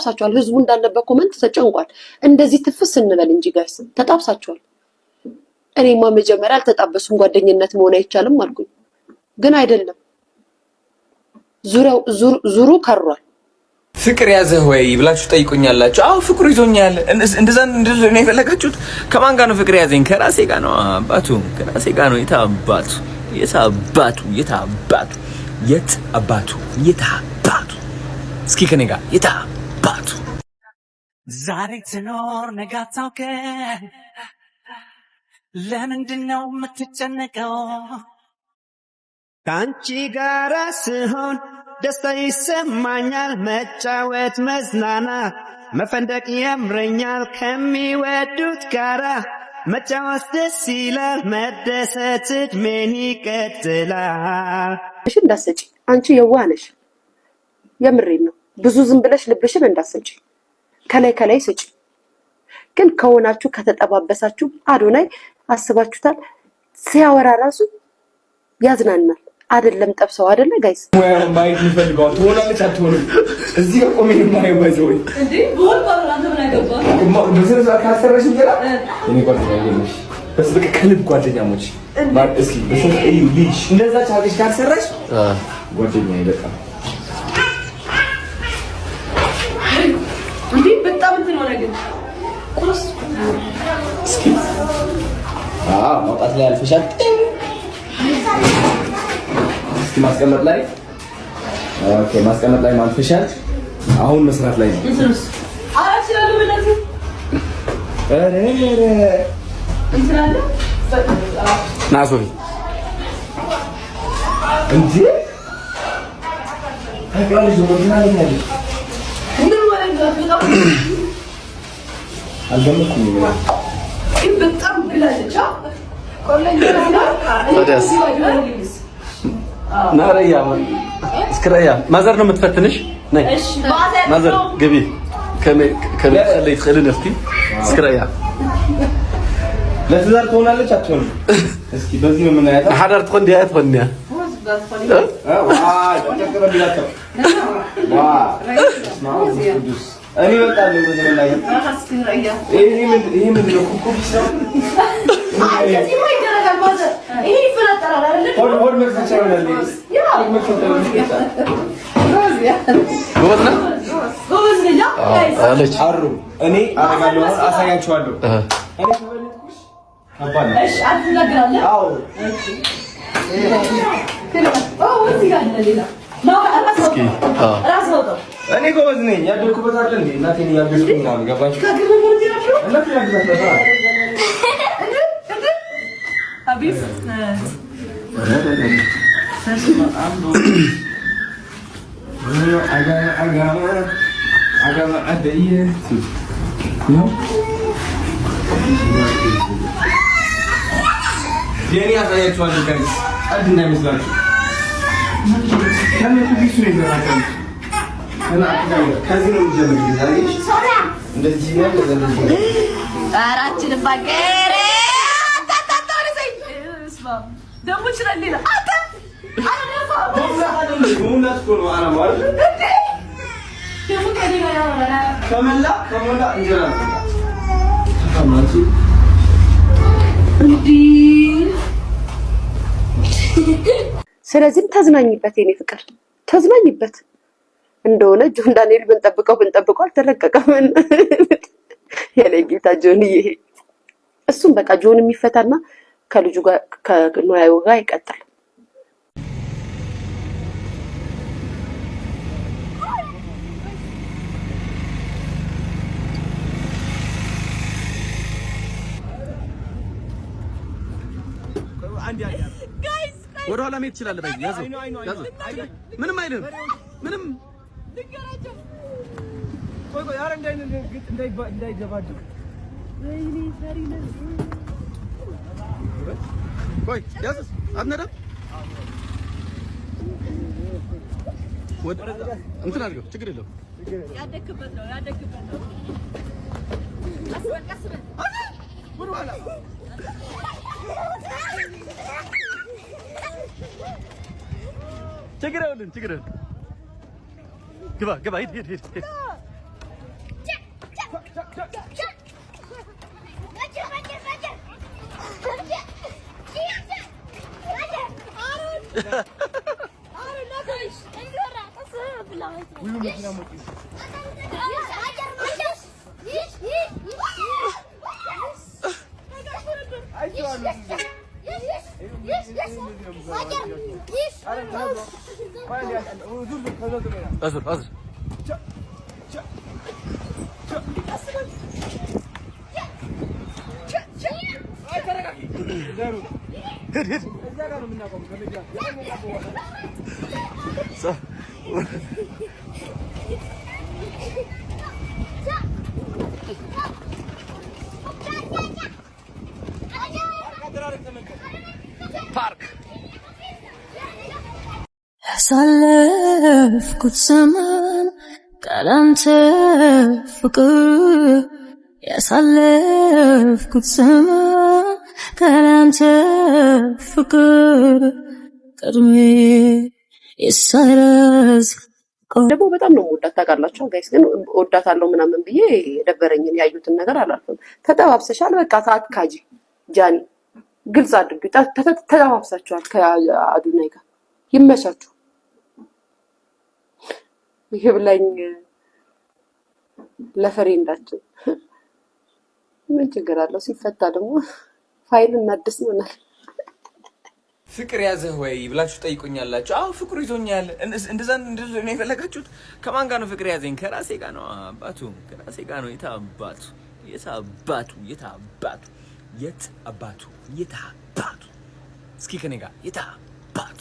ተጣብሳችኋል። ህዝቡ እንዳለበት ኮመንት ተጨንቋል። እንደዚህ ትፍስ እንበል እንጂ ጋይስ ተጣብሳችኋል። እኔማ መጀመሪያ አልተጣበሱም ጓደኝነት መሆን አይቻልም አልኩኝ፣ ግን አይደለም ዙሩ ከሯል። ፍቅር ያዘህ ወይ ብላችሁ ጠይቁኛላችሁ። አዎ ፍቅሩ ይዞኛል። እንደዛ ነው የፈለጋችሁት? ከማን ጋር ነው ፍቅር ያዘኝ? ከራሴ ጋር ነው አባቱ፣ ከራሴ ጋር ነው። የታባቱ እስኪ ከኔ ጋር የታባቱ ዛሬ ትኖር ነገ አታውቅም። ለምንድን ነው የምትጨነቀው? ከአንቺ ጋር ስሆን ደስታ ይሰማኛል። መጫወት፣ መዝናናት፣ መፈንደቅ ያምረኛል። ከሚወዱት ጋራ መጫወት ደስ ይላል። መደሰት እድሜን ይቀጥላል። እሺ እንዳትሰጪ አንቺ የዋህ ነሽ። የምሬን ነው። ብዙ ዝም ብለሽ ልብሽን እንዳትሰጪ። ከላይ ስጪ። ግን ከሆናችሁ ከተጠባበሳችሁ አዶናይ አስባችሁታል? ሲያወራ ራሱ ያዝናናል። አይደለም ጠብሰው አይደለ ጋይስ? ማየት ይፈልጋው ትሆናለች አትሆንም? እዚህ ጋር ቆሜ ነው ማየው ባይዘው እንዴ ቦል ባላ ተብላ ገባ በስነ ስርዓት ካሰረሽ ይገራ እኔ ጓደኛ ነሽ። በስ በቃ ከልብ ጓደኛሞች ማለት እስኪ በስነ እዩ ልጅ እንደዛ ቻርጅ ካሰረሽ ጓደኛ ይበቃል። እንዴ በጣም እንትን ሆነ ግን ቁርስ እስኪ ማውጣት ላይ አልፈሻል። እስኪ ማስቀመጥ ላይ ኦኬ፣ ማስቀመጥ ላይ ማልፈሻል። አሁን መስራት ላይ ነው። አራችላሉ ማለት አረ እንትናለ ናሶሪ እንዴ ታውቂያለሽ ነው ምናምን ያለ ምን ማለት ነው? አልገመትኩም ይላል በጣም ብላለች። ቆለኛ ታዲያስ ናረያ እስክራያ ማዘር ነው የምትፈትንሽ። ነይ ማዘር ግቢ ከለይ ትخلي ነፍቲ እስክራያ ለትዳር ትሆናለች አትሆንም? እስኪ በዚህ ምን እናያታ ሐዳር ትሆን ዲያ ትሆን ያ እኔ እወጣለሁ በዘመን ላይ ይሄ ምንድን ነው? ኩኩቢስ ነው። እኔ አደርጋለሁ፣ አሳያችኋለሁ። እኔ ጎበዝ ነኝ። ያደኩበት አይደል እንዴ? እናቴን ያገዝኩኝ ምናምን ገባሽ? የኔ አሳያችኋለሁ ጋይስ፣ ቀልድ እንዳይመስላችሁ። ከመኩቢሱ ነው የዘራከው እና ከዚህ ነው የሚጀምረው። ዛሬሽ እንደዚህ ነው እንደዚህ አራችንም ባገሬ ታታታው ለሰይ እስማ ደሞ ይችላል ሌላ አታ አረፋ ሙላት ኮሎ አራማ አይደል እንዴ ደሞ ከዲና ያወራ ከመላ እንጀራ ታማንቺ እንዴ። ስለዚህ ተዝናኝበት የኔ ፍቅር ተዝናኝበት። እንደሆነ ጆን ዳንኤል ብንጠብቀው አልተለቀቀም። የኔ ጌታ ጆንዬ እሱም በቃ ጆን የሚፈታና ከልጁ ጋር ከኖያዩ ጋር ይቀጥል። ጋይስ ወደ ኋላ መሄድ ትችላለህ። ባይ ያዘው ምንም አይልም ምንም ልንገራቸው። ቆይ ኧረ እንዳይደባደብ ወይኔ ሰሪ ነህ። ቆይ ያዘው አትነዳም። ወደ እንትን አድርገው ችግር የለውም። ያደክበት ነው ቀስ በል ወደ ኋላ ችግር የለም ግባ ሂድ ፓርክ ያሳለፍኩት ዘመን ካላንተ ፍቅር ያሳለፍኩት ዘመን ካላንተ ፍቅር ቀድሜ ይሳረዝ ደግሞ በጣም ነው ወዳት ታውቃላችሁ ጋይስ። ግን ወዳታለሁ ምናምን ብዬ የደበረኝን ያዩትን ነገር አላልኩም። ተጠባብሰሻል፣ በቃ አትካጂ ጃኒ፣ ግልጽ አድርጉ። ተጠባብሳችኋል ከአዱናይ ጋር ይመቻችሁ። ይብላኝ ለፍሬንዳችን ምን ችግር አለው? ሲፈታ ደግሞ ፋይል እናድስ ይሆናል። ፍቅር ያዘህ ወይ ብላችሁ ጠይቁኛላችሁ። አዎ ፍቅሩ ይዞኛል። እንደዛ ነው የፈለጋችሁት? ከማን ጋር ነው ፍቅር ያዘኝ? ከራሴ ጋር ነው አባቱ፣ ከራሴ ጋር ነው። የት አባቱ እስኪ ከኔ ጋር የት አባቱ